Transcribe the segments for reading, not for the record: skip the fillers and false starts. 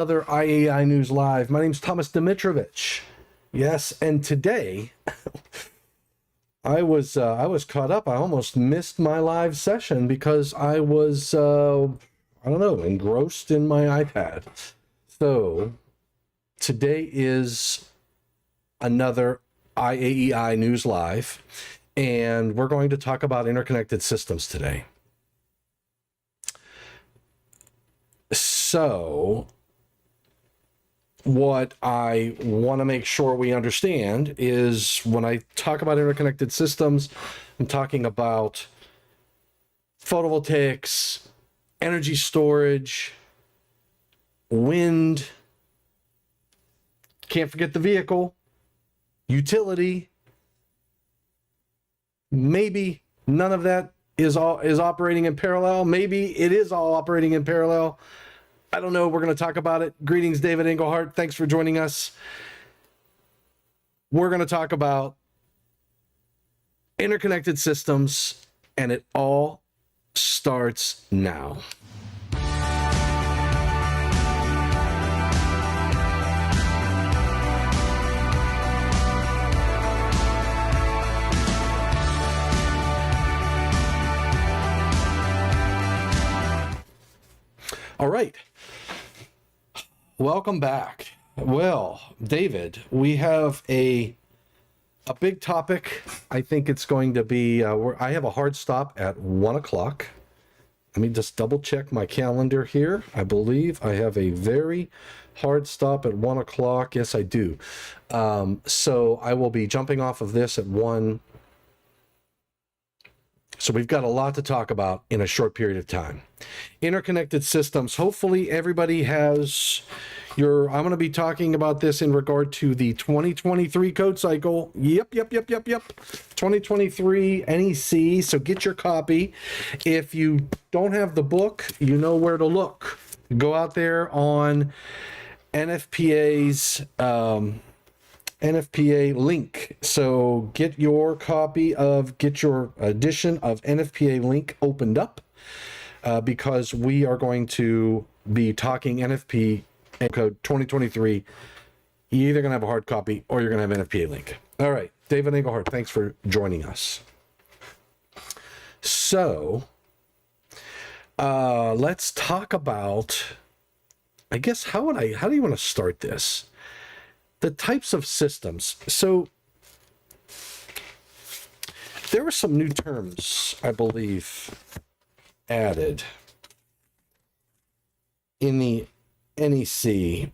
Another IAEI News Live. My name's Thomas Dimitrovich. Yes, and today I was caught up. I almost missed my live session because I was engrossed in my iPad. So today is another IAEI News Live, and we're going to talk about interconnected systems today. So what I want to make sure we understand is when I talk about interconnected systems, I'm talking about photovoltaics, energy storage, wind, can't forget the vehicle, utility. Maybe none of that is operating in parallel. Maybe it is all operating in parallel. I don't know. We're going to talk about it. Greetings, David Engelhardt. Thanks for joining us. We're going to talk about interconnected systems, and it all starts now. All right. Welcome back. Well, David, we have a big topic. I think it's going to be, I have a hard stop at 1 o'clock. Let me just double check my calendar here. I believe I have a very hard stop at 1 o'clock. Yes, I do. So I will be jumping off of this at 1. So we've got a lot to talk about in a short period of time. Interconnected systems. Hopefully everybody has I'm going to be talking about this in regard to the 2023 code cycle. Yep. 2023 NEC. So get your copy. If you don't have the book, you know where to look. Go out there on NFPA's NFPA link. So get your edition of NFPA link opened up because we are going to be talking NFP code 2023. You're either going to have a hard copy or you're going to have NFPA link. All right, David Engelhardt, thanks for joining us. So let's talk about, I guess, how do you want to start this? The types of systems. So there were some new terms, I believe, added in the NEC.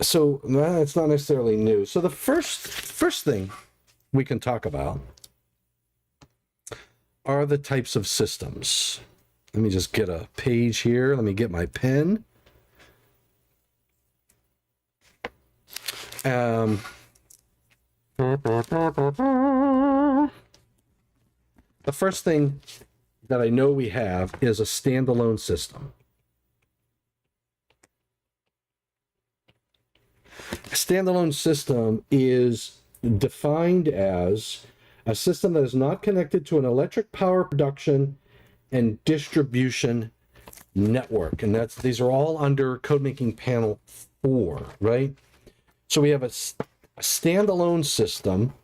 So it's not necessarily new. So the first thing we can talk about are the types of systems. Let me just get a page here. Let me get my pen. The first thing that I know we have is a standalone system. A standalone system is defined as a system that is not connected to an electric power production and distribution network. And these are all under Codemaking Panel 4, right? So we have a standalone system.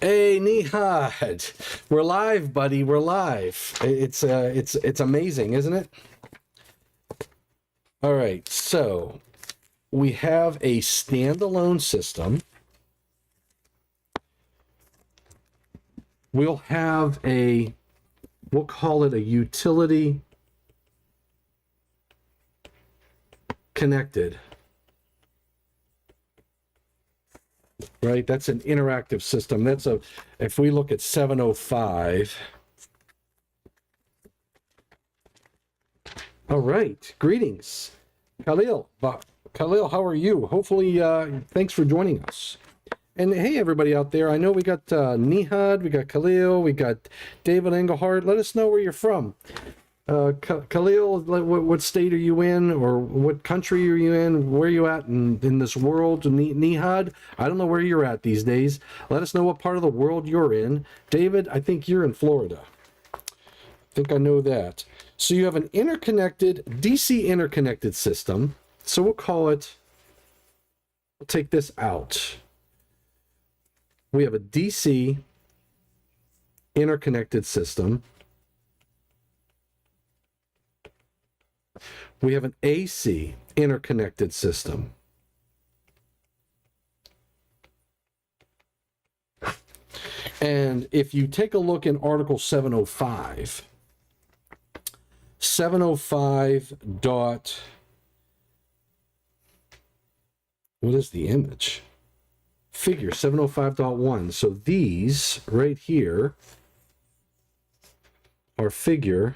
Hey, Nihad, we're live, buddy. We're live. It's amazing, isn't it? All right, so we have a standalone system. We'll call it a utility connected, right? That's an interactive system. If we look at 705. All right, greetings. Khalil, how are you? Hopefully, thanks for joining us. And hey, everybody out there, I know we got Nihad, we got Khalil, we got David Engelhardt. Let us know where you're from. Khalil, what state are you in, or what country are you in? Where are you at in this world? Nihad, I don't know where you're at these days. Let us know what part of the world you're in. David, I think you're in Florida. think I know that. So you have an interconnected, DC interconnected system. So we'll call it, we'll take this out. We have a DC interconnected system. We have an AC interconnected system. And if you take a look in Article 705, 705 dot, what is the image? Figure 705.1. So these right here are figure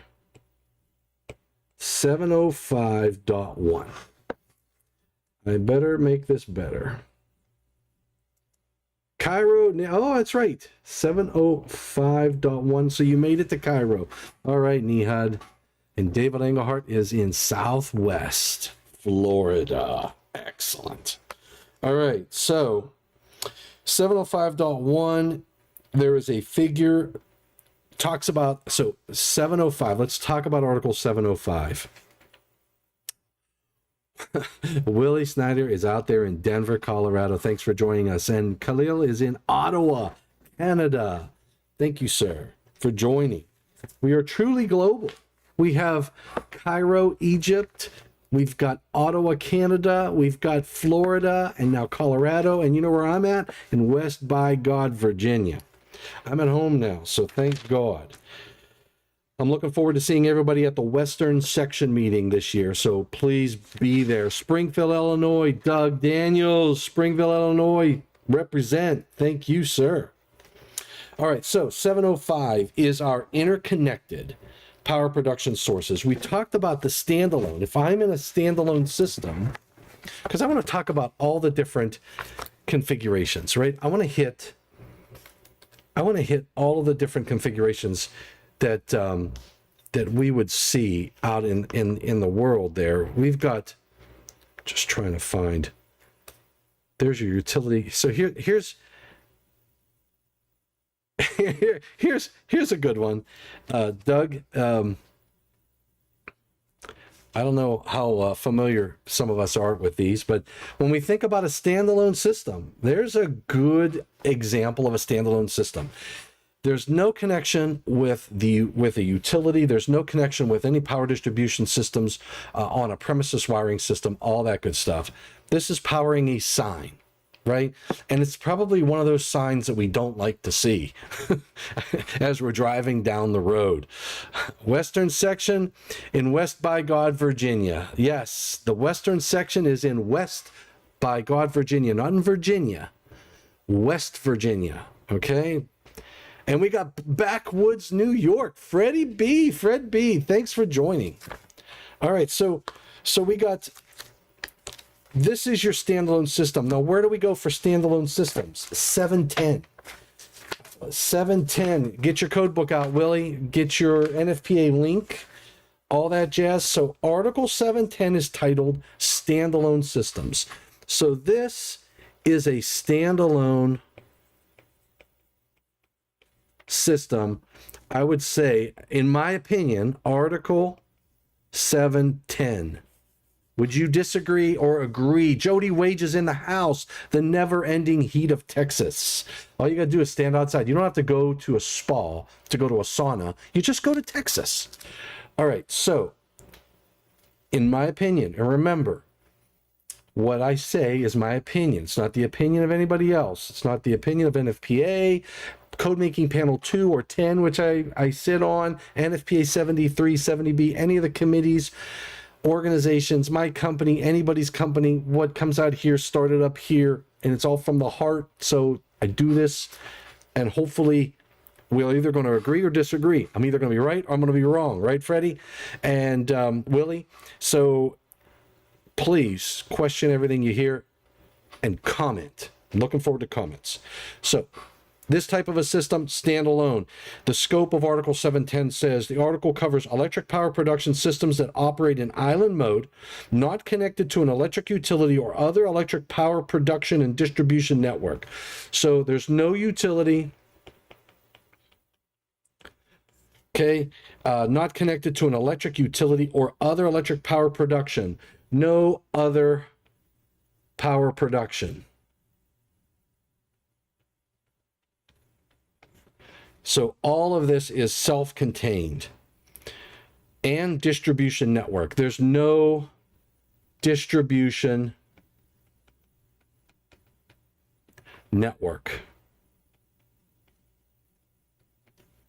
705.1. I better make this better. Cairo, oh, that's right. 705.1. So you made it to Cairo. All right, Nihad. And David Engelhart is in Southwest Florida. Excellent. All right, so 705.1, there is a figure, talks about, so 705, let's talk about Article 705. Willie Snyder is out there in Denver, Colorado. Thanks for joining us. And Khalil is in Ottawa, Canada. Thank you, sir, for joining. We are truly global. We have Cairo, Egypt. We've got Ottawa, Canada. We've got Florida and now Colorado. And you know where I'm at? In West by God, Virginia. I'm at home now, so thank God. I'm looking forward to seeing everybody at the Western Section meeting this year, so please be there. Springfield, Illinois, Doug Daniels, Springfield, Illinois, represent. Thank you, sir. All right, so 705 is our interconnected power production sources. We talked about the standalone. If I'm in a standalone system, because I want to talk about all the different configurations, right? I want to hit all of the different configurations that that we would see out in the world there. We've got, just trying to find, there's your utility. So here's a good one. Doug, I don't know how familiar some of us are with these, but when we think about a standalone system, there's a good example of a standalone system. There's no connection with a utility. There's no connection with any power distribution systems on a premises wiring system, all that good stuff. This is powering a sign, right? And it's probably one of those signs that we don't like to see as we're driving down the road. Western section in West by God, Virginia. Yes, the Western section is in West by God, Virginia, not in Virginia, West Virginia, okay? And we got Backwoods, New York. Fred B, thanks for joining. All right, so we got, this is your standalone system. Now, where do we go for standalone systems? 710. 710. Get your code book out, Willie. Get your NFPA link, all that jazz. So Article 710 is titled Standalone Systems. So this is a standalone system. I would say, in my opinion, Article 710. Would you disagree or agree? Jody Wages in the house, the never-ending heat of Texas. All you got to do is stand outside. You don't have to go to a spa to go to a sauna. You just go to Texas. All right, so in my opinion, and remember, what I say is my opinion. It's not the opinion of anybody else. It's not the opinion of NFPA, Code Making Panel 2 or 10, which I sit on, NFPA 73, 70B, any of the committees, organizations, my company, anybody's company. What comes out here started up here, and it's all from the heart. So I do this, and hopefully we're either going to agree or disagree. I'm either going to be right or I'm going to be wrong, right, Freddie and Willie? So please question everything you hear and comment. I'm looking forward to comments. So this type of a system, standalone. The scope of Article 710 says the article covers electric power production systems that operate in island mode, not connected to an electric utility or other electric power production and distribution network. So there's no utility. Okay, not connected to an electric utility or other electric power production. No other power production. So all of this is self-contained. And distribution network. There's no distribution network.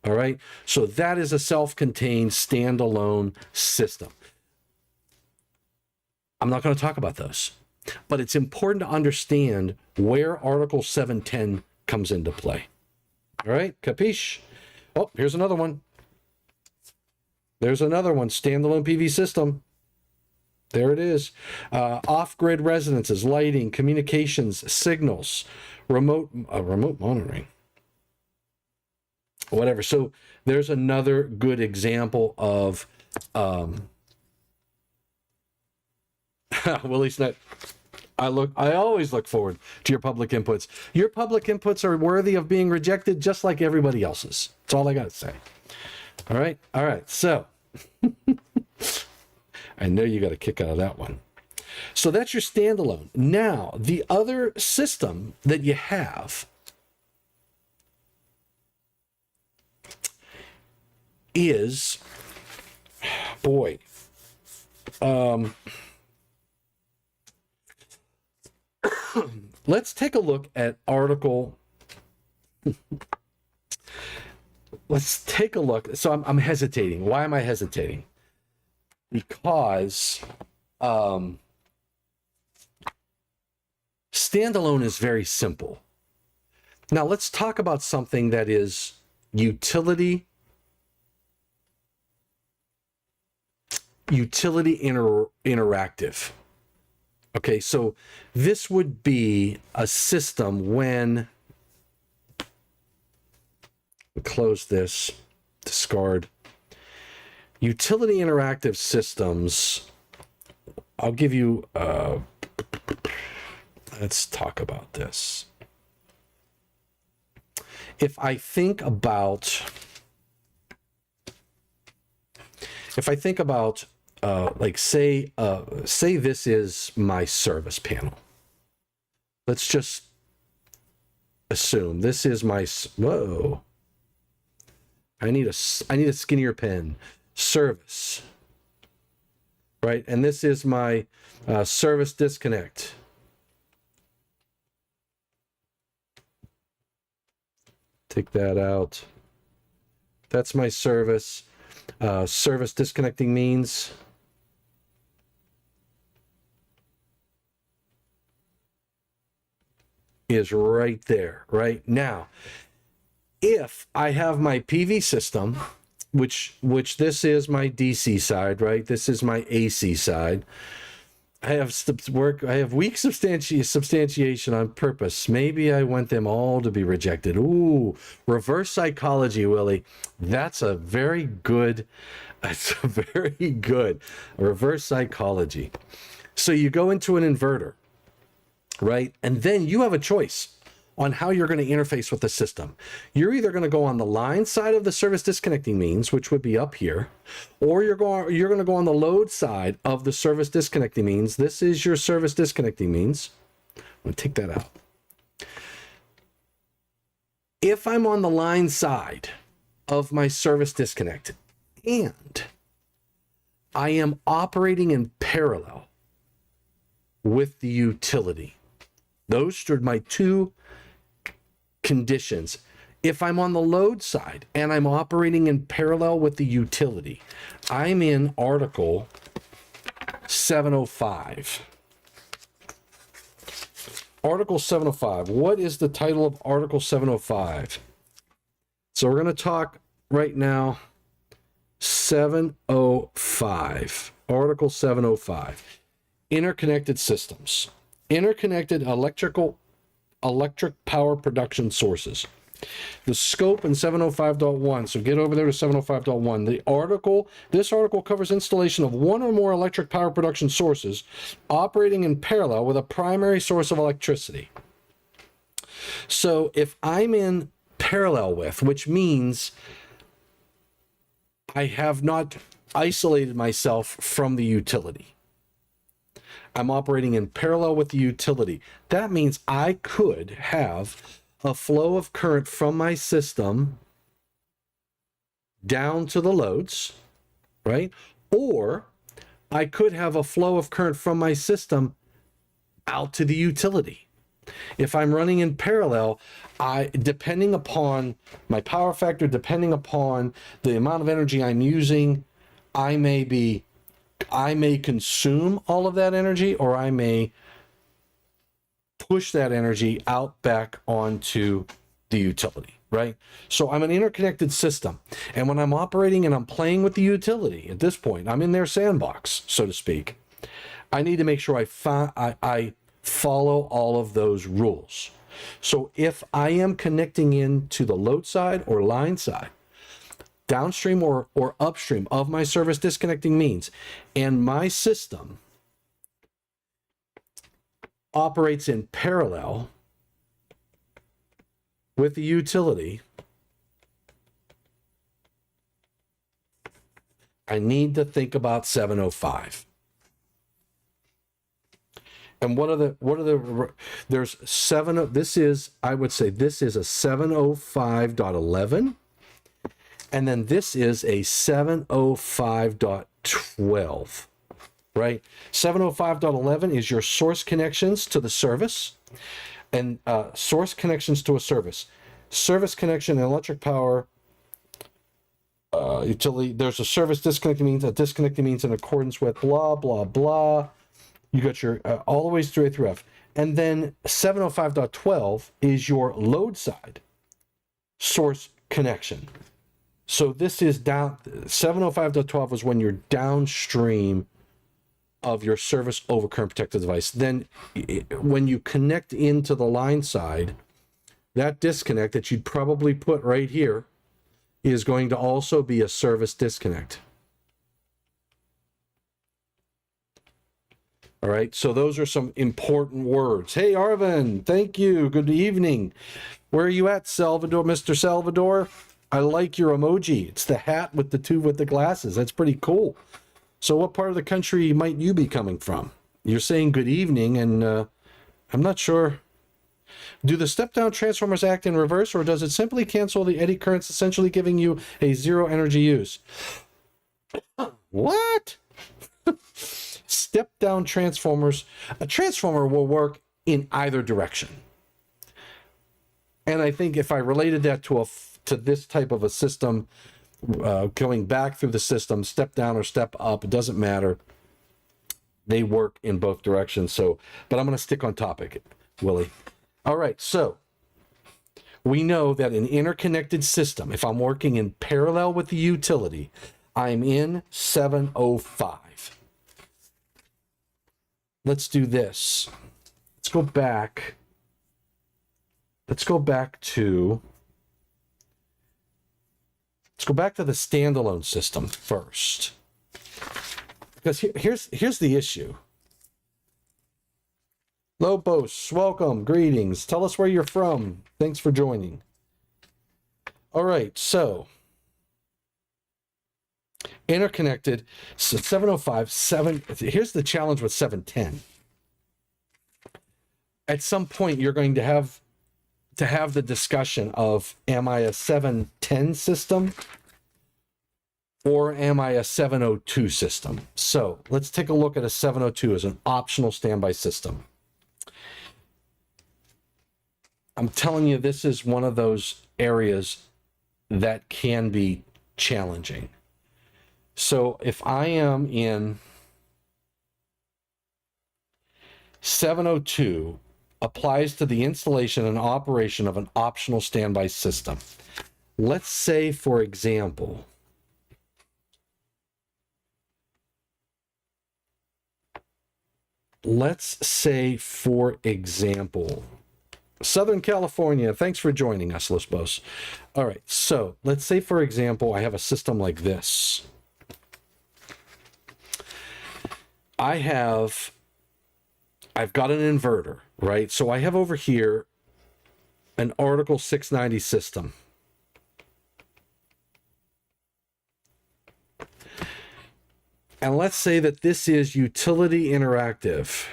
All right, so that is a self-contained standalone system. I'm not going to talk about those, but it's important to understand where Article 710 comes into play. All right, capiche? Oh, here's another one. There's another one, standalone PV system. There it is. Off-grid residences, lighting, communications, signals, remote monitoring. Whatever. So there's another good example of Willie's not. I always look forward to your public inputs. Your public inputs are worthy of being rejected just like everybody else's. That's all I got to say. All right. All right. So I know you got a kick out of that one. So that's your standalone. Now, the other system that you have is, boy, let's take a look at Article. Let's take a look. So I'm hesitating. Why am I hesitating? Because standalone is very simple. Now let's talk about something that is utility interactive. Okay, so this would be a system when, close this, discard. Utility interactive systems, I'll give you, let's talk about this. If I think about like say this is my service panel. Let's just assume this is my, whoa. I need a skinnier pen. Service. Right? And this is my service disconnect. Take that out. That's my service. Service disconnecting means is right there, right? Now, if I have my PV system, which this is my DC side, right? This is my AC side. I have weak substantiation on purpose. Maybe I want them all to be rejected. Ooh, reverse psychology, Willie. That's a very good reverse psychology. So you go into an inverter, right? And then you have a choice on how you're going to interface with the system. You're either going to go on the line side of the service disconnecting means, which would be up here, or you're going to go on the load side of the service disconnecting means. This is your service disconnecting means. I'm going to take that out. If I'm on the line side of my service disconnect and I am operating in parallel with the utility, those are my two conditions. If I'm on the load side and I'm operating in parallel with the utility, I'm in Article 705. Article 705. What is the title of Article 705? So we're going to talk right now 705. Article 705. Interconnected systems. Interconnected electric power production sources. The scope in 705.1, so get over there to 705.1. This article covers installation of one or more electric power production sources operating in parallel with a primary source of electricity. So if I'm in parallel with, which means I have not isolated myself from the utility. I'm operating in parallel with the utility. That means I could have a flow of current from my system down to the loads, right? Or I could have a flow of current from my system out to the utility. If I'm running in parallel, depending upon my power factor, depending upon the amount of energy I'm using, I may consume all of that energy, or I may push that energy out back onto the utility, right? So I'm an interconnected system. And when I'm operating and I'm playing with the utility at this point, I'm in their sandbox, so to speak. I need to make sure I follow all of those rules. So if I am connecting into the load side or line side, downstream or upstream of my service disconnecting means, and my system operates in parallel with the utility, I need to think about 705. And there's this is a 705.11, and then this is a 705.12, right? 705.11 is your source connections to the service, and source connections to a service. Service connection and electric power utility. There's a service disconnecting means. A disconnecting means in accordance with blah, blah, blah. You got your all the way through A through F. And then 705.12 is your load side source connection. So this is down, 705.12 is when you're downstream of your service over current protected device. Then when you connect into the line side, that disconnect that you'd probably put right here is going to also be a service disconnect. All right, so those are some important words. Hey, Arvin, thank you. Good evening. Where are you at, Salvador, Mr. Salvador? I like your emoji. It's the hat with the two with the glasses. That's pretty cool. So what part of the country might you be coming from? You're saying good evening, and I'm not sure. Do the step-down transformers act in reverse, or does it simply cancel the eddy currents, essentially giving you a zero energy use? What? Step-down transformers. A transformer will work in either direction. And I think if I related that to this type of a system, going back through the system, step down or step up, it doesn't matter. They work in both directions. So, but I'm going to stick on topic, Willie. All right, so we know that an interconnected system, if I'm working in parallel with the utility, I'm in 705. Let's do this. Let's go back. Let's go back to the standalone system first. Because here's the issue. Lobos, welcome, greetings. Tell us where you're from. Thanks for joining. All right, so interconnected, so 705, here's the challenge with 710. At some point, you're going to have the discussion of, am I a 710 system or am I a 702 system? So let's take a look at a 702 as an optional standby system. I'm telling you, this is one of those areas that can be challenging. So if I am in 702, applies to the installation and operation of an optional standby system. Let's say, for example, Southern California, thanks for joining us, Lisbos. All right, so let's say, for example, I have a system like this. I've got an inverter, right? So I have over here an Article 690 system. And let's say that this is utility interactive.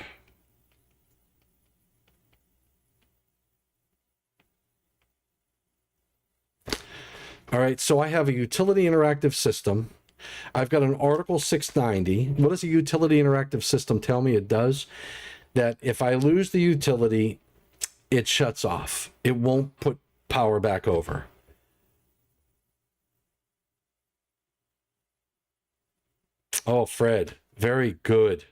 All right, so I have a utility interactive system. I've got an Article 690. What does a utility interactive system tell me it does? That if I lose the utility, it shuts off. It won't put power back over. Oh, Fred, very good.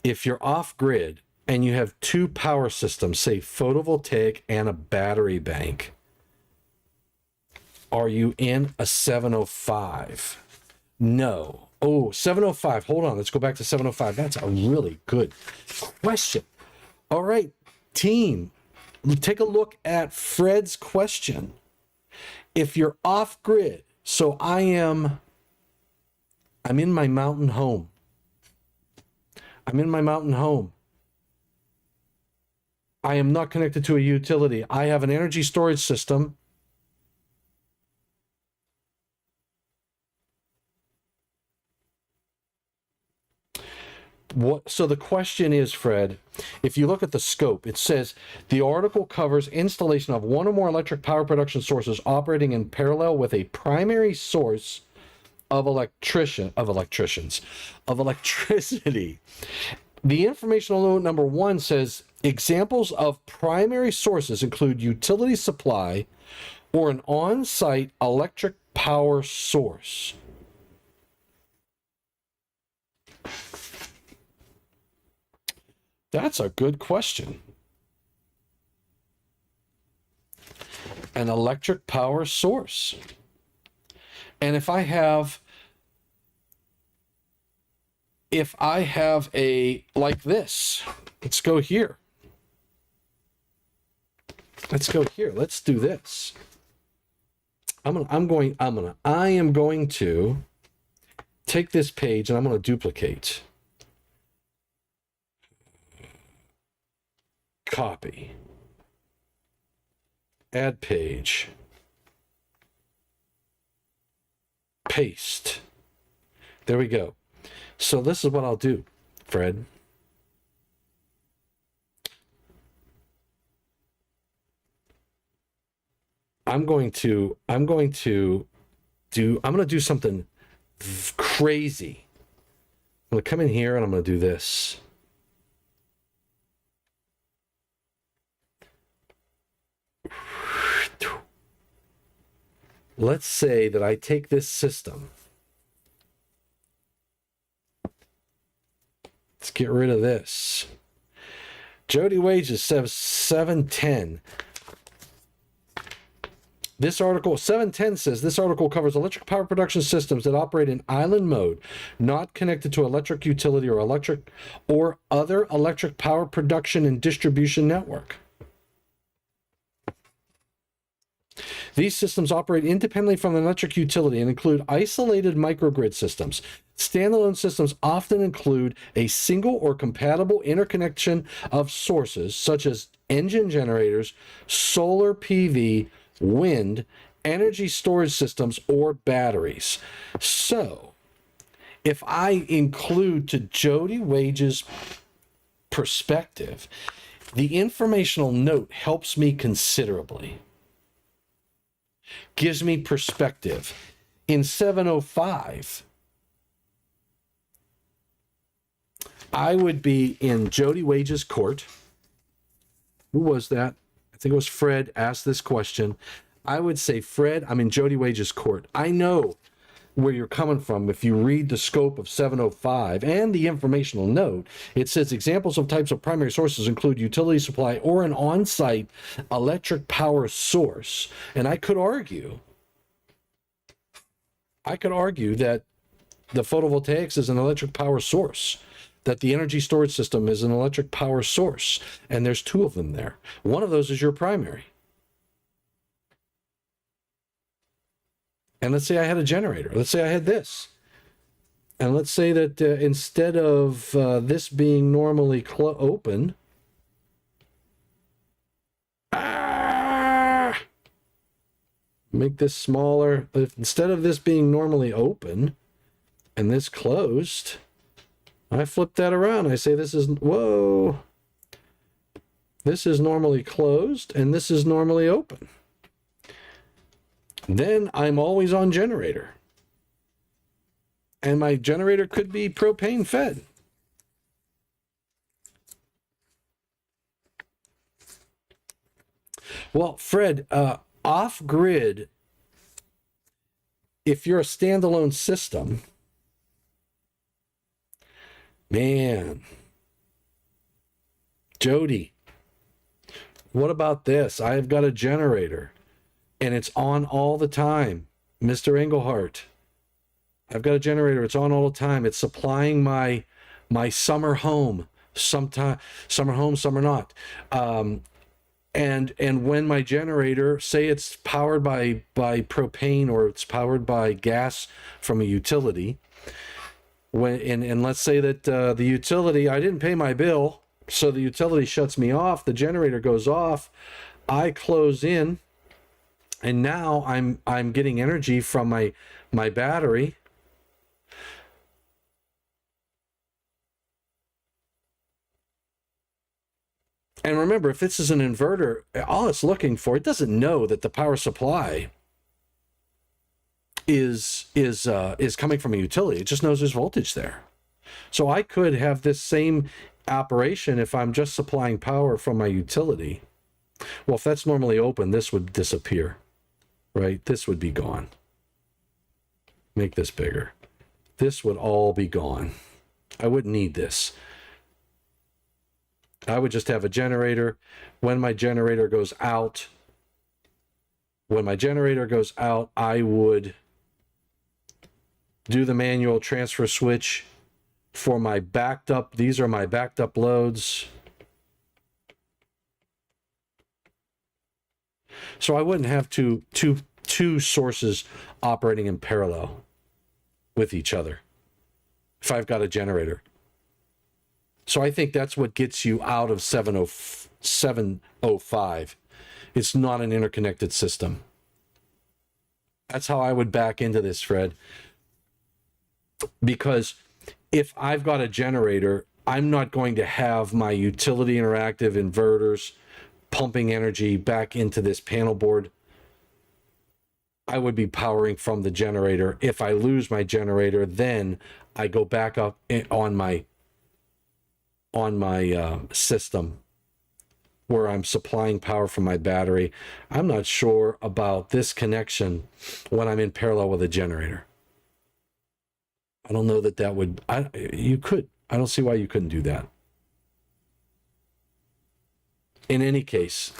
If you're off grid and you have two power systems, say photovoltaic and a battery bank, are you in a 705? No. Oh, 705. Hold on. Let's go back to 705. That's a really good question. All right, team, take a look at Fred's question. If you're off grid, so I'm in my mountain home. I'm in my mountain home. I am not connected to a utility. I have an energy storage system. So the question is, Fred, if you look at the scope, it says the article covers installation of one or more electric power production sources operating in parallel with a primary source of electricity. The informational note number 1 says examples of primary sources include utility supply or an on-site electric power source. That's a good question. An electric power source. And if I have a, like this, let's go here. Let's go here. Let's do this. I am going to take this page and I'm going to duplicate. Copy. Add page. Paste. There we go. So this is what I'll do, Fred. I'm going to do something crazy. I'm going to come in here and I'm going to do this. Let's say that I take this system. Let's get rid of this. Jody Wages says 710. This article, 710 says, this article covers electric power production systems that operate in island mode, not connected to electric utility or other electric power production and distribution network. These systems operate independently from an electric utility and include isolated microgrid systems. Standalone systems often include a single or compatible interconnection of sources such as engine generators, solar PV, wind, energy storage systems, or batteries. So, if I include to Jody Wage's perspective, the informational note helps me considerably. Gives me perspective. In 705, I would be in Jody Wage's court. Who was that? I think it was Fred asked this question. I would say, Fred, I'm in Jody Wage's court. I know where you're coming from. If you read the scope of 705 and the informational note, it says examples of types of primary sources include utility supply or an on-site electric power source. And I could argue that the photovoltaics is an electric power source, that the energy storage system is an electric power source, and there's two of them there. One of those is your primary. And let's say I had a generator. Let's say I had this. And let's say that instead of this being normally open, Make this smaller. Instead of this being normally open and this closed, I flip that around. I say this is, whoa, this is normally closed and this is normally open. Then I'm always on generator. And my generator could be propane fed. Well, Fred, off-grid, if you're a standalone system, man, Jody, what about this? I've got a generator, and it's on all the time. Mr. Engelhart, I've got a generator. It's on all the time. It's supplying my summer home. Sometime summer home, summer not. And when my generator, say it's powered by propane or it's powered by gas from a utility, and let's say that the utility, I didn't pay my bill, so the utility shuts me off, the generator goes off, I close in, and now I'm getting energy from my battery. And remember, if this is an inverter, all it's looking for, it doesn't know that the power supply is coming from a utility. It just knows there's voltage there. So I could have this same operation if I'm just supplying power from my utility. Well, if that's normally open, this would disappear, right? This would be gone. Make this bigger. This would all be gone. I wouldn't need this. I would just have a generator. When my generator goes out, I would do the manual transfer switch for my backed up. These are my backed up loads. So I wouldn't have two sources operating in parallel with each other if I've got a generator. So I think that's what gets you out of 705. It's not an interconnected system. That's how I would back into this, Fred. Because if I've got a generator, I'm not going to have my utility interactive inverters pumping energy back into this panel board. I would be powering from the generator. If I lose my generator, then I go back up on my system where I'm supplying power from my battery. I'm not sure about this connection when I'm in parallel with a generator. I don't know that would, you could. I don't see why you couldn't do that. In any case,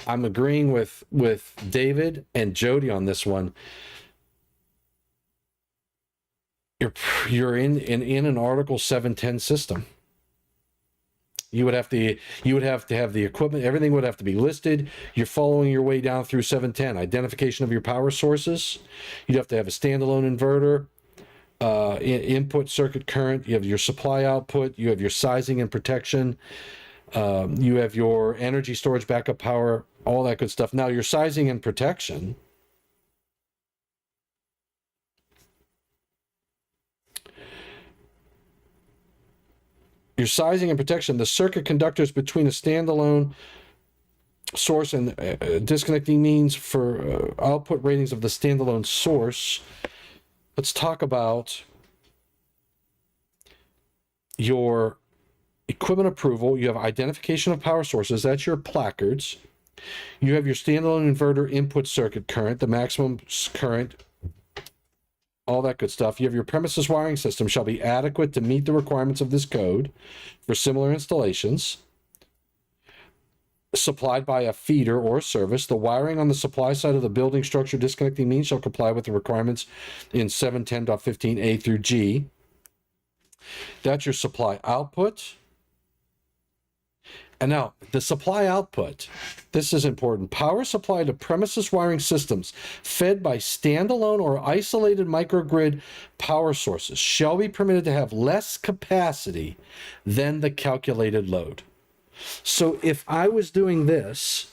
I'm agreeing with David and Jody on this one. You're in an Article 710 system. You would have to have the equipment. Everything would have to be listed. You're following your way down through 710. Identification of your power sources. You'd have to have a standalone inverter, input circuit current. You have your supply output. You have your sizing and protection. You have your energy storage, backup power, all that good stuff. Now, your sizing and protection. Your sizing and protection, the circuit conductors between a standalone source and disconnecting means for output ratings of the standalone source. Let's talk about your equipment approval. You have identification of power sources. That's your placards. You have your standalone inverter input circuit current, the maximum current, all that good stuff. You have your premises wiring system shall be adequate to meet the requirements of this code for similar installations. Supplied by a feeder or service. The wiring on the supply side of the building structure disconnecting means shall comply with the requirements in 710.15a through G. That's your supply output. And now, the supply output, this is important. Power supply to premises wiring systems fed by standalone or isolated microgrid power sources shall be permitted to have less capacity than the calculated load. So if I was doing this,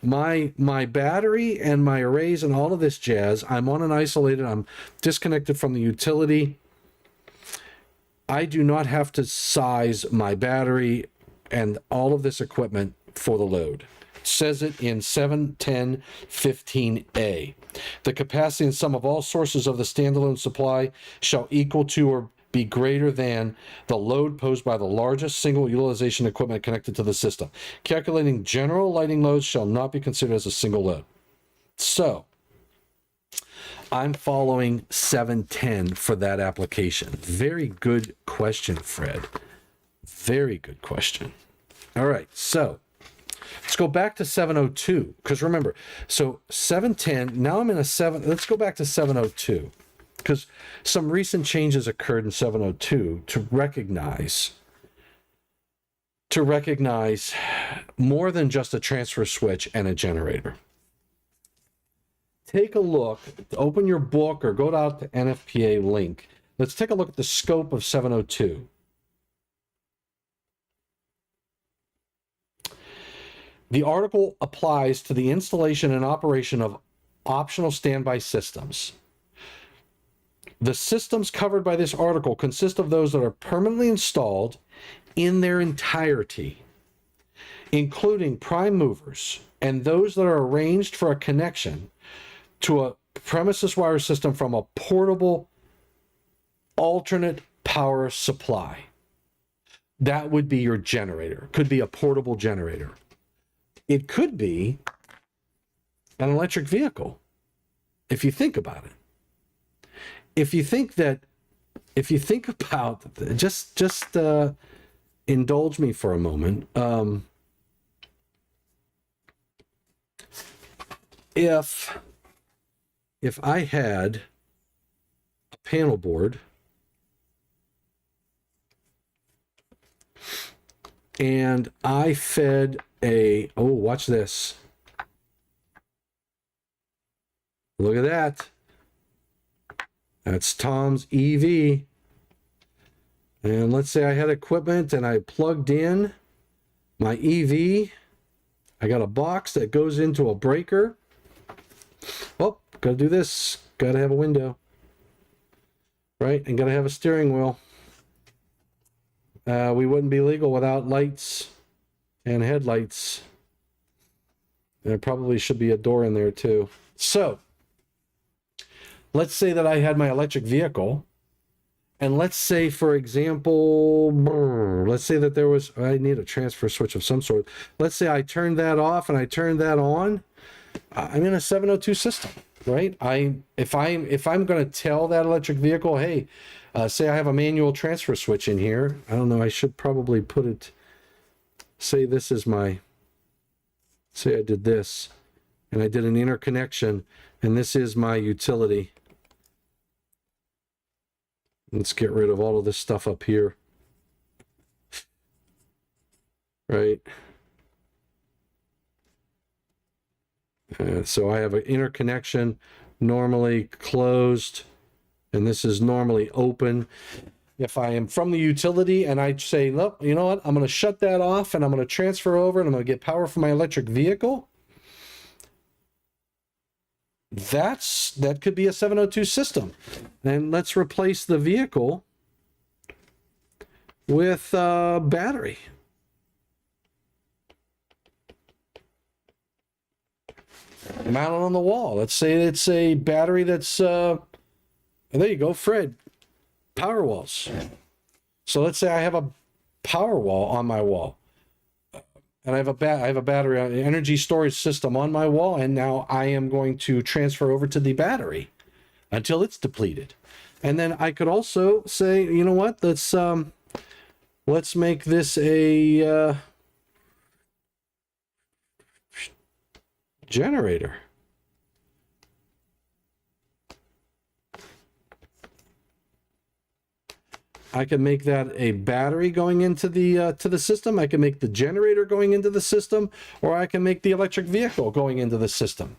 my battery and my arrays and all of this jazz, I'm on an isolated, I'm disconnected from the utility. I do not have to size my battery and all of this equipment for the load. It says it in 7.10.15a. The capacity and sum of all sources of the standalone supply shall equal to or be greater than the load posed by the largest single utilization equipment connected to the system. Calculating general lighting loads shall not be considered as a single load. So, I'm following 7.10 for that application. Very good question, Fred. Very good question. All right, so let's go back to 702, because remember, so 7.10, now I'm in a 7, let's go back to 702, because some recent changes occurred in 702 to recognize more than just a transfer switch and a generator. Take a look, open your book or go out to NFPA link. Let's take a look at the scope of 702. The article applies to the installation and operation of optional standby systems. The systems covered by this article consist of those that are permanently installed in their entirety, including prime movers and those that are arranged for a connection to a premises wire system from a portable alternate power supply. That would be your generator. Could be a portable generator. It could be an electric vehicle, if you think about it. If you think about, just indulge me for a moment. If I had a panel board and I fed oh, watch this. Look at that. That's Tom's EV. And let's say I had equipment and I plugged in my EV. I got a box that goes into a breaker. Oh, got to do this. Got to have a window. Right? And got to have a steering wheel. We wouldn't be legal without lights and headlights. There probably should be a door in there too. So, let's say that I had my electric vehicle. And let's say, for example, let's say that I need a transfer switch of some sort. Let's say I turned that off and I turned that on. I'm in a 702 system, right? If I'm going to tell that electric vehicle, hey, say I have a manual transfer switch in here. I don't know. I should probably put it. Say this is say I did this, and I did an interconnection, and this is my utility. Let's get rid of all of this stuff up here. Right. So I have an interconnection, normally closed, and this is normally open. If I am from the utility and I say, look, you know what, I'm going to shut that off and I'm going to transfer over and I'm going to get power from my electric vehicle, that could be a 702 system. And let's replace the vehicle with a battery. Mount it on the wall. Let's say it's a battery that's, there you go, Fred, power walls. So let's say I have a power wall on my wall. And I have a battery, an energy storage system on my wall, and now I am going to transfer over to the battery until it's depleted. And then I could also say, you know what, let's make this a generator. I can make that a battery going into the to the system. I can make the generator going into the system, or I can make the electric vehicle going into the system.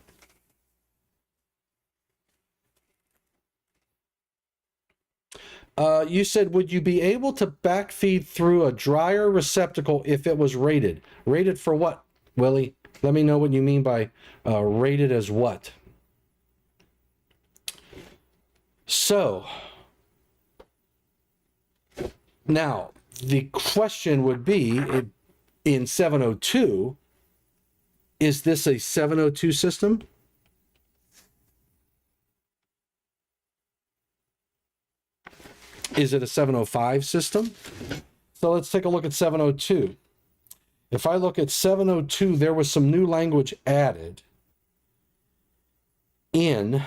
You said, would you be able to backfeed through a dryer receptacle if it was rated? Rated for what, Willie? Let me know what you mean by rated as what. So, now, the question would be, in 702, is this a 702 system? Is it a 705 system? So let's take a look at 702. If I look at 702, there was some new language added in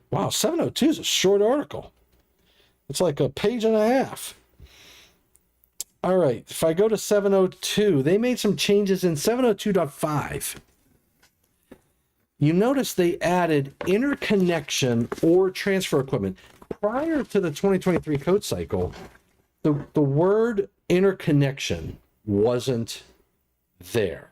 wow, 702 is a short article. It's like a page and a half. All right, if I go to 702, they made some changes in 702.5. You notice they added interconnection or transfer equipment. Prior to the 2023 code cycle, the word interconnection wasn't there.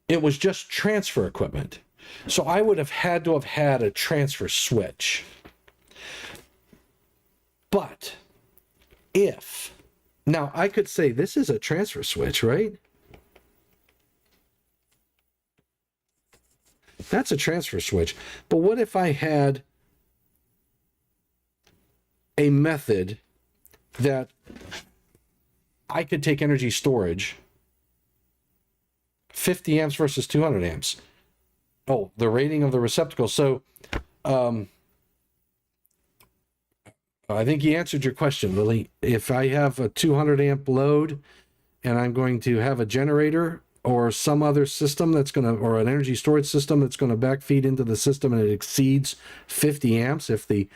It was just transfer equipment. So I would have had to have had a transfer switch. But if, now I could say this is a transfer switch, right? That's a transfer switch. But what if I had a method that I could take energy storage, 50 amps versus 200 amps? Oh, the rating of the receptacle. So I think you answered your question, Lily. If I have a 200 amp load and I'm going to have a generator or some other system that's going to, or an energy storage system that's going to backfeed into the system and it exceeds 50 amps, if the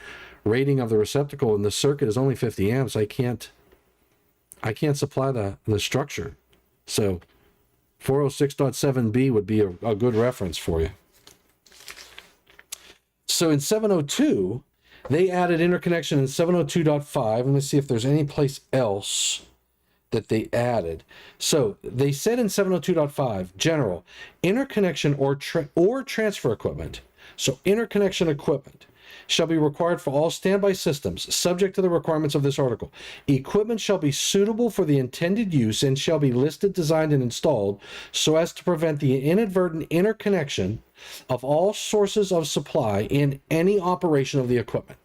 rating of the receptacle in the circuit is only 50 amps, I can't supply the structure. So 406.7b would be a good reference for you. So in 702, they added interconnection in 702.5. Let me see if there's any place else that they added. So they said in 702.5, general, interconnection or transfer equipment. So interconnection equipment shall be required for all standby systems, subject to the requirements of this article. Equipment shall be suitable for the intended use and shall be listed, designed, and installed so as to prevent the inadvertent interconnection of all sources of supply in any operation of the equipment.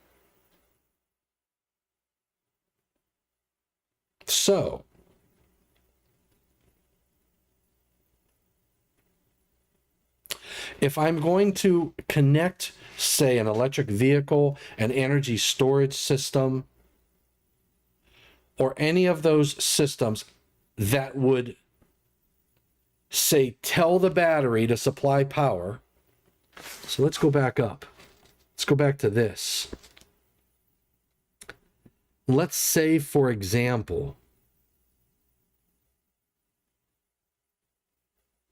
So, if I'm going to connect, say, an electric vehicle, an energy storage system, or any of those systems that would, say, tell the battery to supply power. So let's go back up. Let's go back to this. Let's say, for example,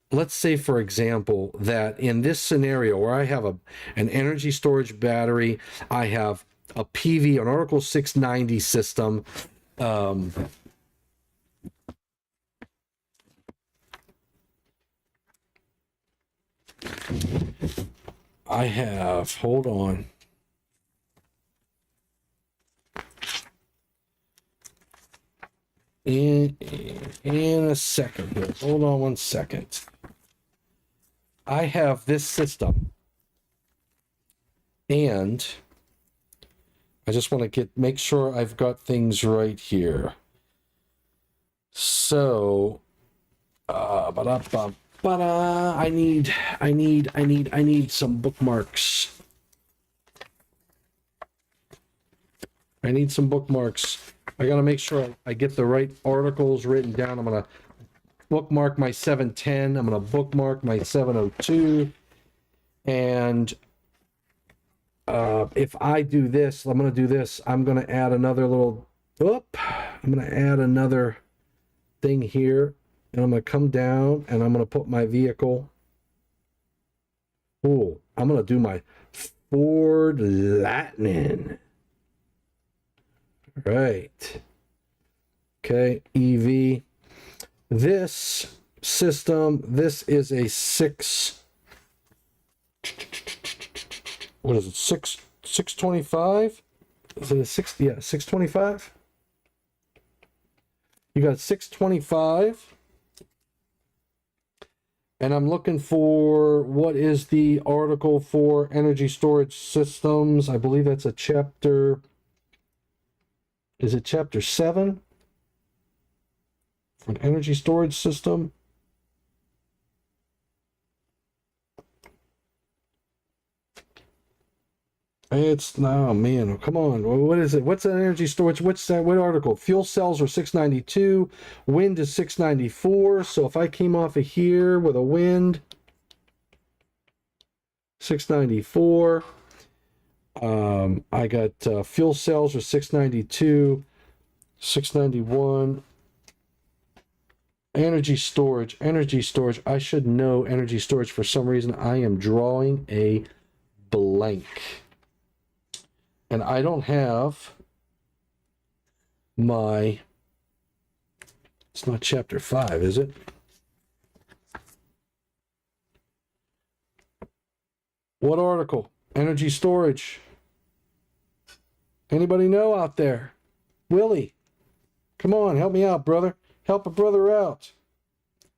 that in this scenario where I have an energy storage battery, I have a PV, an Oracle 690 system, I have, hold on. In a second here. Hold on one second. I have this system, and I just want to make sure I've got things right here. So, I need some bookmarks. I need some bookmarks. I got to make sure I get the right articles written down. I'm going to bookmark my 710. I'm going to bookmark my 702. And if I do this, I'm going to do this. I'm going to add another little, I'm going to add another thing here. And I'm going to come down and I'm going to put my vehicle. Oh, I'm going to do my Ford Lightning. Right. Okay, EV. This system, this is a 6 what is it, 625? Is it a 625? You got 625. And I'm looking for what is the article for energy storage systems. I believe that's a chapter. Is it chapter 7? For an energy storage system. It's, no, man, come on. What is it? What's an energy storage? What's that? What article? Fuel cells are 692. Wind is 694. So if I came off of here with a wind, 694. I got fuel cells are 692, 691. Energy storage. I should know energy storage. For some reason, I am drawing a blank. And I don't have my, it's not chapter 5, is it? What article? Energy storage. Anybody know out there? Willie, come on, help me out, brother. Help a brother out.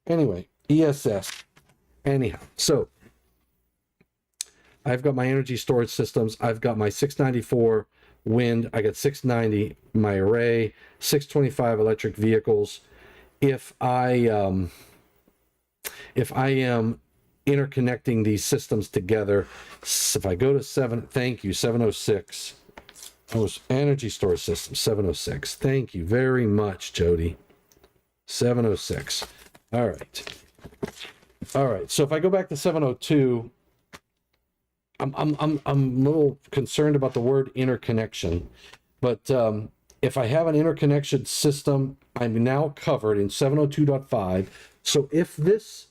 Anyway, ESS. Anyhow, so I've got my energy storage systems. I've got my 694 wind. I got 690 my array, 625 electric vehicles. If I am interconnecting these systems together, if I go to 706. Oh, energy storage system 706. Thank you very much, Jody. 706. All right. So if I go back to 702. I'm a little concerned about the word interconnection, but if I have an interconnection system, I'm now covered in 702.5. So if this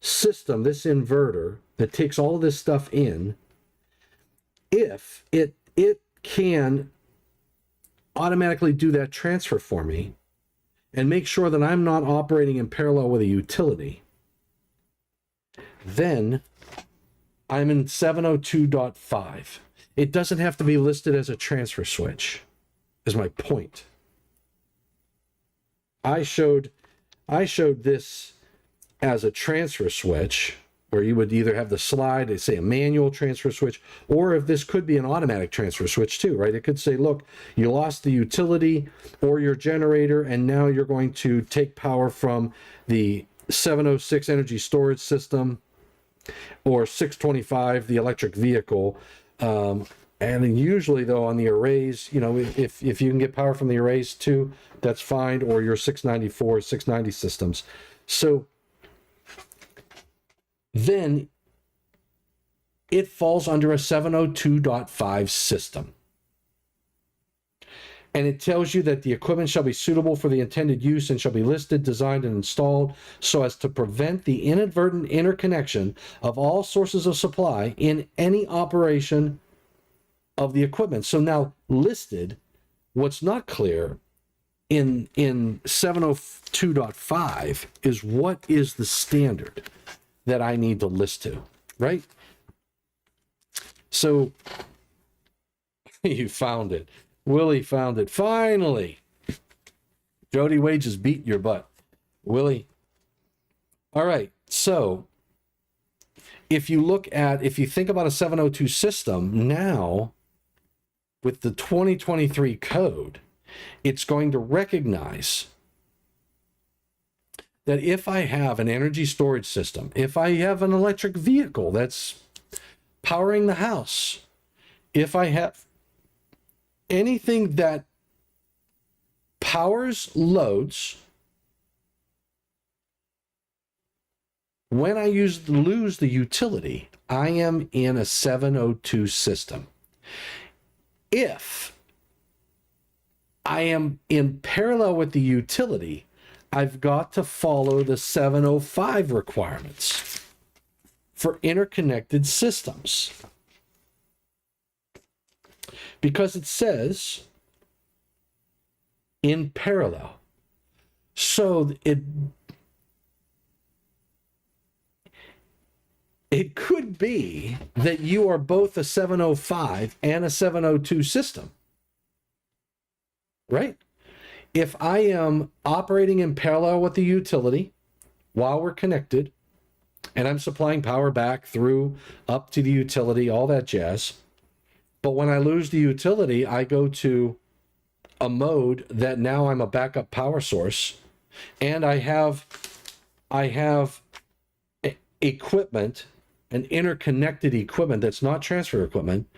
system, this inverter that takes all this stuff in, if it can automatically do that transfer for me and make sure that I'm not operating in parallel with a utility, then I'm in 702.5. It doesn't have to be listed as a transfer switch, is my point. I showed this as a transfer switch, where you would either have the slide, they say a manual transfer switch, or if this could be an automatic transfer switch too, right? It could say, look, you lost the utility or your generator, and now you're going to take power from the 706 energy storage system, or 625, the electric vehicle. And usually, though, on the arrays, if you can get power from the arrays too, that's fine, or your 694, 690 systems. So then it falls under a 702.5 system. And it tells you that the equipment shall be suitable for the intended use and shall be listed, designed, and installed so as to prevent the inadvertent interconnection of all sources of supply in any operation of the equipment. So now listed, what's not clear in 702.5 is what is the standard that I need to list to, right? So you found it. Willie found it. Finally. Jody Wage is beating your butt. Willie. All right. So if you think about a 702 system now with the 2023 code, it's going to recognize that if I have an energy storage system, if I have an electric vehicle that's powering the house, if I have anything that powers loads, when I lose the utility, I am in a 702 system. If I am in parallel with the utility, I've got to follow the 705 requirements for interconnected systems. Because it says in parallel. So it could be that you are both a 705 and a 702 system, right? If I am operating in parallel with the utility while we're connected, and I'm supplying power back through up to the utility, all that jazz, but when I lose the utility, I go to a mode that now I'm a backup power source, and I have equipment, an interconnected equipment that's not transfer equipment,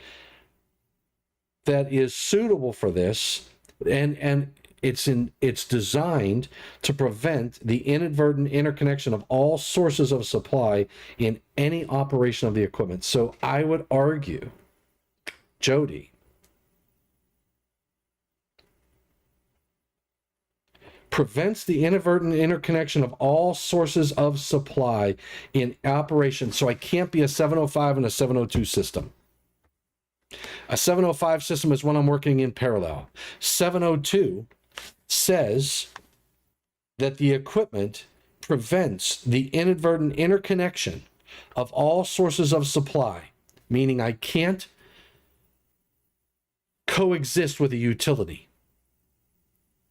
that is suitable for this, and it's designed to prevent the inadvertent interconnection of all sources of supply in any operation of the equipment. So I would argue, Jody, prevents the inadvertent interconnection of all sources of supply in operation. So I can't be a 705 and a 702 system. A 705 system is when I'm working in parallel. 702 says that the equipment prevents the inadvertent interconnection of all sources of supply, meaning I can't coexist with a utility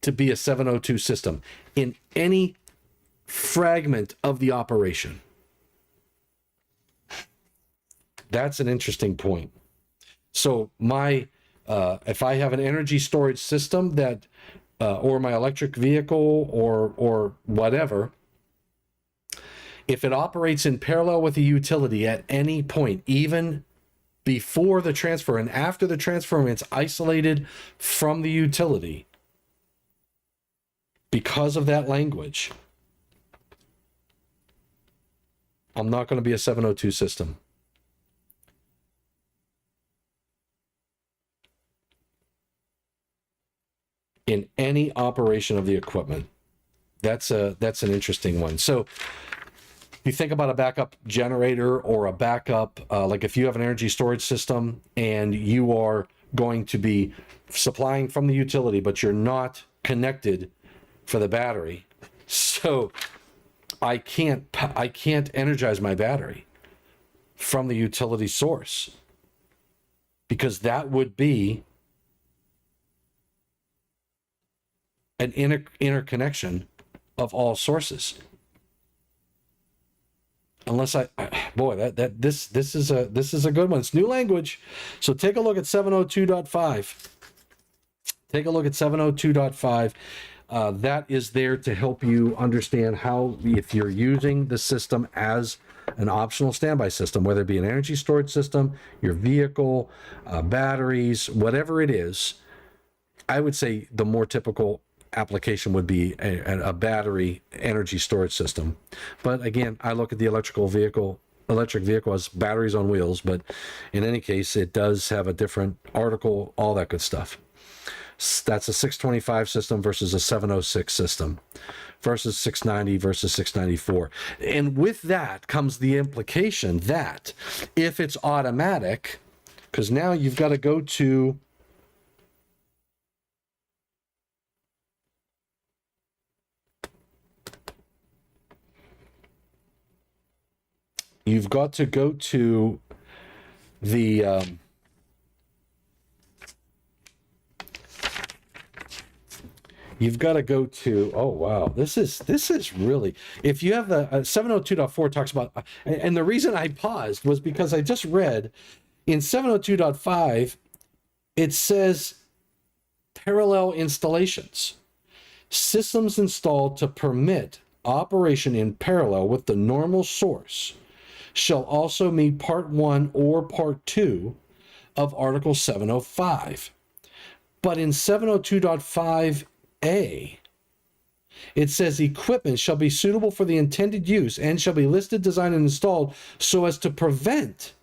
to be a 702 system in any fragment of the operation. That's an interesting point. So my if I have an energy storage system that or my electric vehicle or whatever, if it operates in parallel with the utility at any point, even before the transfer and after the transfer, it's isolated from the utility, because of that language, I'm not going to be a 702 system. In any operation of the equipment. That's an interesting one. So you think about a backup generator or a backup, like if you have an energy storage system and you are going to be supplying from the utility, but you're not connected for the battery. So I can't energize my battery from the utility source, because that would be an interconnection of all sources. Unless this is a good one. It's new language. So take a look at 702.5. Take a look at 702.5. That is there to help you understand how, if you're using the system as an optional standby system, whether it be an energy storage system, your vehicle, batteries, whatever it is, I would say the more typical application would be a battery energy storage system. But again, I look at the electric vehicle as batteries on wheels, but in any case, it does have a different article, all that good stuff. That's a 625 system versus a 706 system versus 690 versus 694. And with that comes the implication that if it's automatic, because now you've got to go to the you've got to go to, oh wow, this is really, if you have the 702.4 talks about, and the reason I paused was because I just read in 702.5, it says parallel installations, systems installed to permit operation in parallel with the normal source shall also meet part 1 or part 2 of Article 705. But in 702.5a, it says equipment shall be suitable for the intended use and shall be listed, designed, and installed so as to prevent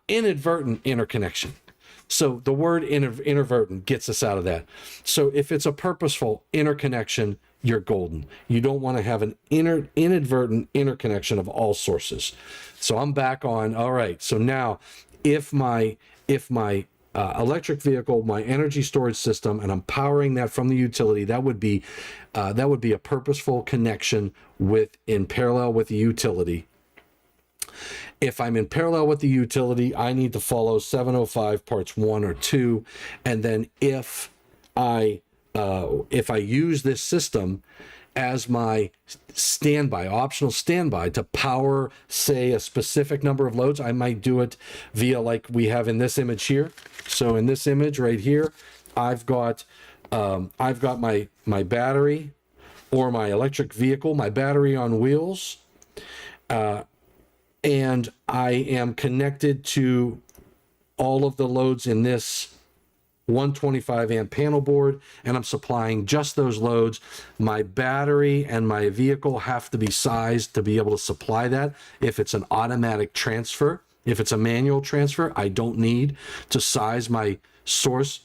inadvertent interconnection. So the word inadvertent gets us out of that. So if it's a purposeful interconnection, you're golden. You don't want to have an inadvertent interconnection of all sources. So I'm back on, all right, so now if my electric vehicle, my energy storage system, and I'm powering that from the utility, that would be a purposeful connection in parallel with the utility. If I'm in parallel with the utility, I need to follow 705 parts 1 or 2. And then if I use this system as my standby, optional standby to power, say, a specific number of loads, I might do it via like we have in this image here. So in this image right here, I've got my battery or my electric vehicle, my battery on wheels, and I am connected to all of the loads in this 125 amp panel board, and I'm supplying just those loads. My battery and my vehicle have to be sized to be able to supply that. If it's an automatic transfer, if it's a manual transfer, I don't need to size my source,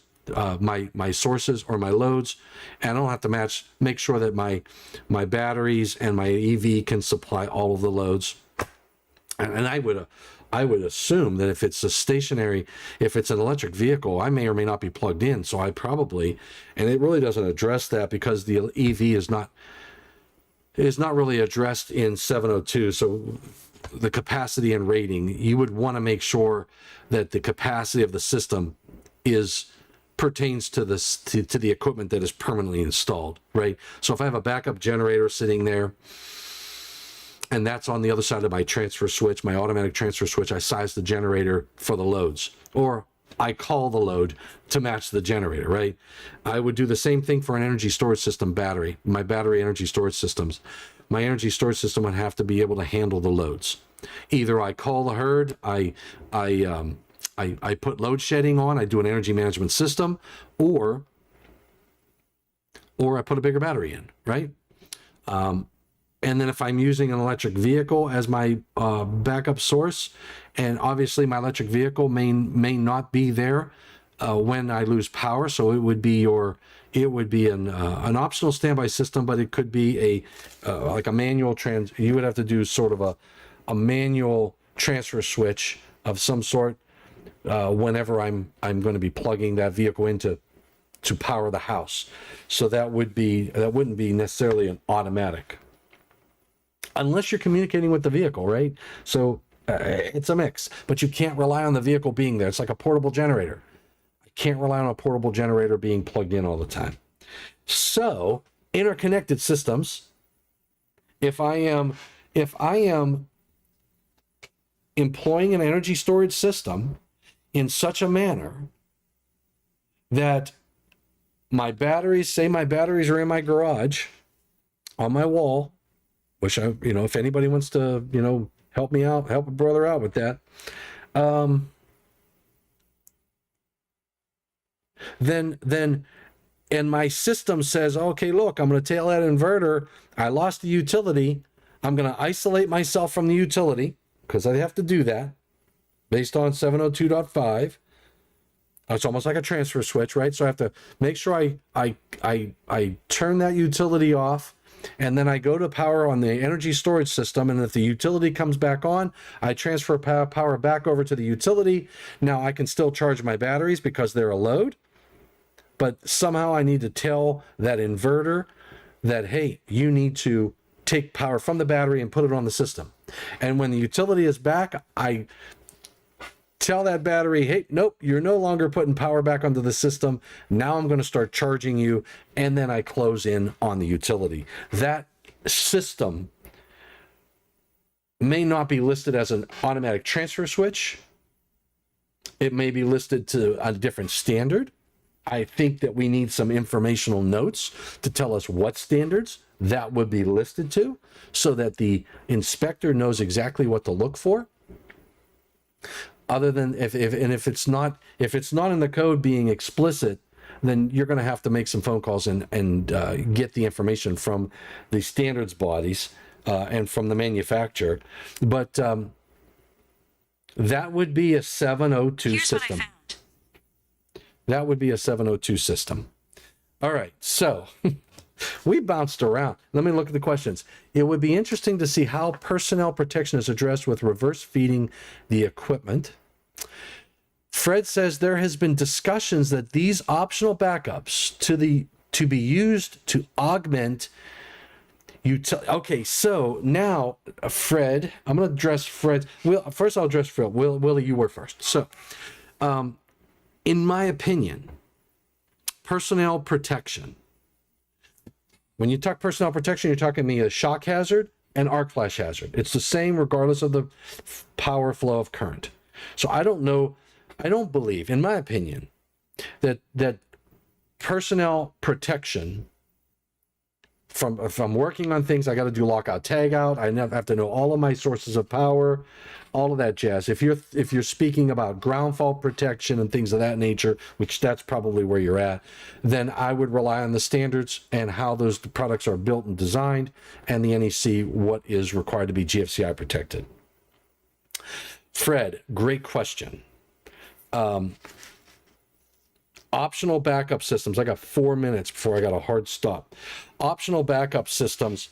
my sources or my loads, and I don't have to make sure that my batteries and my EV can supply all of the loads. And I would assume that if it's if it's an electric vehicle, I may or may not be plugged in. So I probably, and it really doesn't address that because the EV is not really addressed in 702. So the capacity and rating, you would want to make sure that the capacity of the system pertains to the equipment that is permanently installed, right? So if I have a backup generator sitting there, and that's on the other side of my transfer switch, my automatic transfer switch, I size the generator for the loads, or I call the load to match the generator, right? I would do the same thing for an energy storage system battery, my battery energy storage systems. My energy storage system would have to be able to handle the loads. Either I call the herd, I put load shedding on, I do an energy management system, or I put a bigger battery in, right? And then if I'm using an electric vehicle as my backup source, and obviously my electric vehicle may not be there when I lose power, so it would be an optional standby system, but it could be like a manual you would have to do sort of a manual transfer switch of some sort whenever I'm going to be plugging that vehicle into to power the house. So that wouldn't be necessarily an automatic, unless you're communicating with the vehicle, right? So it's a mix, but you can't rely on the vehicle being there. It's like a portable generator. I can't rely on a portable generator being plugged in all the time. So interconnected systems, if I am employing an energy storage system in such a manner that my batteries are in my garage on my wall, which if anybody wants to, help me out, help a brother out with that. Then and my system says, okay, look, I'm going to tail that inverter. I lost the utility. I'm going to isolate myself from the utility because I have to do that based on 702.5. It's almost like a transfer switch, right? So I have to make sure I turn that utility off. And then I go to power on the energy storage system, and if the utility comes back on, I transfer power back over to the utility. Now I can still charge my batteries because they're a load, but somehow I need to tell that inverter that, hey, you need to take power from the battery and put it on the system. And when the utility is back, I tell that battery, hey, nope, you're no longer putting power back onto the system. Now I'm going to start charging you, and then I close in on the utility. That system may not be listed as an automatic transfer switch. It may be listed to a different standard. I think that we need some informational notes to tell us what standards that would be listed to, so that the inspector knows exactly what to look for. Other than if it's not in the code being explicit, then you're going to have to make some phone calls and get the information from the standards bodies and from the manufacturer. But that would be a 702 system. That would be a 702 system. All right, so we bounced around. Let me look at the questions. It would be interesting to see how personnel protection is addressed with reverse feeding the equipment. Fred says there has been discussions that these optional backups to be used to augment Okay, so now, Fred, I'm going to address Fred. Well, first I'll address Fred. Willie, you were first. So, in my opinion, personnel protection. When you talk personnel protection, you're talking me a shock hazard and arc flash hazard. It's the same regardless of the power flow of current. So I don't believe, in my opinion, that personnel protection, if I'm working on things, I got to do lockout tagout. I have to know all of my sources of power, all of that jazz. If you're speaking about ground fault protection and things of that nature, which that's probably where you're at, then I would rely on the standards and how those products are built and designed, and the NEC, what is required to be GFCI protected. Fred, great question. Optional backup systems. I got 4 minutes before I got a hard stop. Optional backup systems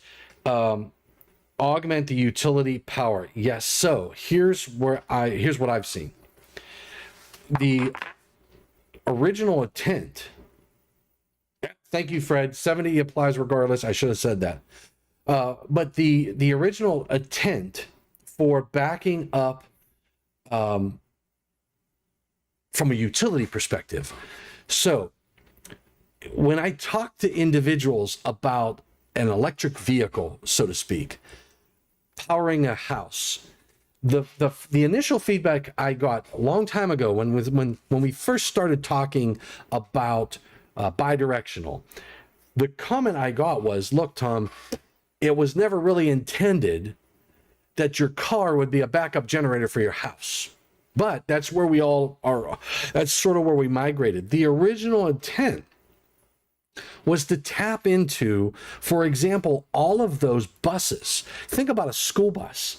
augment the utility power. Yes. So here's what I've seen. The original intent. Thank you, Fred. 70 applies regardless. I should have said that. But the original intent for backing up from a utility perspective. So when I talk to individuals about an electric vehicle, so to speak, powering a house, the initial feedback I got a long time ago when we first started talking about bidirectional, the comment I got was, look, Tom, it was never really intended that your car would be a backup generator for your house. But that's where we all are. That's sort of where we migrated. The original intent was to tap into, for example, all of those buses. Think about a school bus.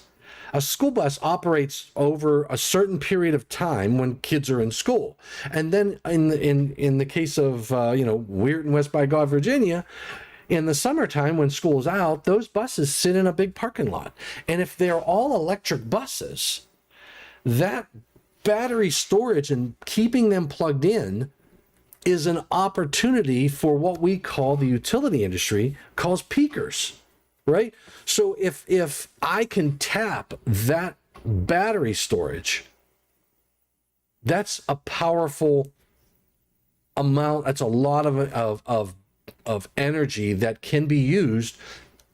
A school bus operates over a certain period of time when kids are in school. And then in the case of, Weirton, West by God, Virginia, in the summertime when school's out, those buses sit in a big parking lot. And if they're all electric buses, that battery storage and keeping them plugged in is an opportunity for what we call, the utility industry calls peakers, right? So if I can tap that battery storage, that's a powerful amount. That's a lot of energy that can be used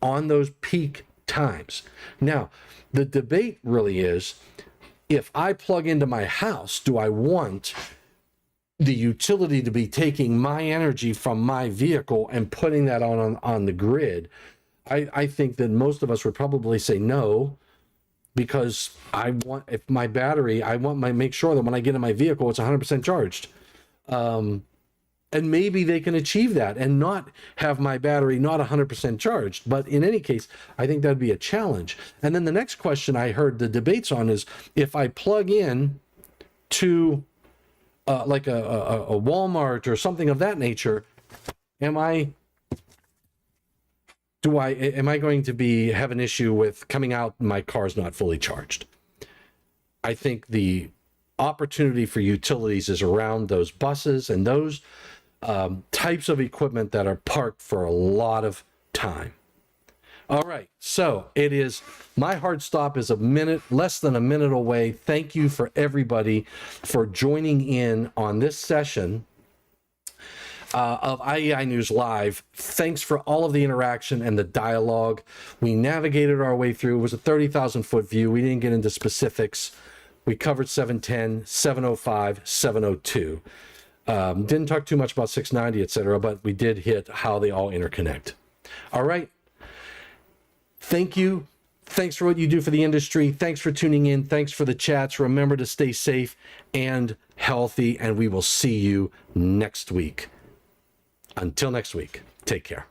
on those peak times. Now, the debate really is, if I plug into my house, do I want the utility to be taking my energy from my vehicle and putting that on the grid? I think that most of us would probably say no, because make sure that when I get in my vehicle, it's 100% charged. And maybe they can achieve that and not have my battery not 100% charged. But in any case, I think that'd be a challenge. And then the next question I heard the debates on is, if I plug in to like a Walmart or something of that nature, am I going to have an issue with coming out and my car's not fully charged? I think the opportunity for utilities is around those buses and those types of equipment that are parked for a lot of time. All right, so my hard stop is less than a minute away. Thank you for everybody for joining in on this session of IAEI News Live. Thanks for all of the interaction and the dialogue. We navigated our way through. It was a 30,000-foot view. We didn't get into specifics. We covered 710, 705, 702. Didn't talk too much about 690, etc., but we did hit how they all interconnect. All right. Thank you. Thanks for what you do for the industry. Thanks for tuning in. Thanks for the chats. Remember to stay safe and healthy, and we will see you next week. Until next week, take care.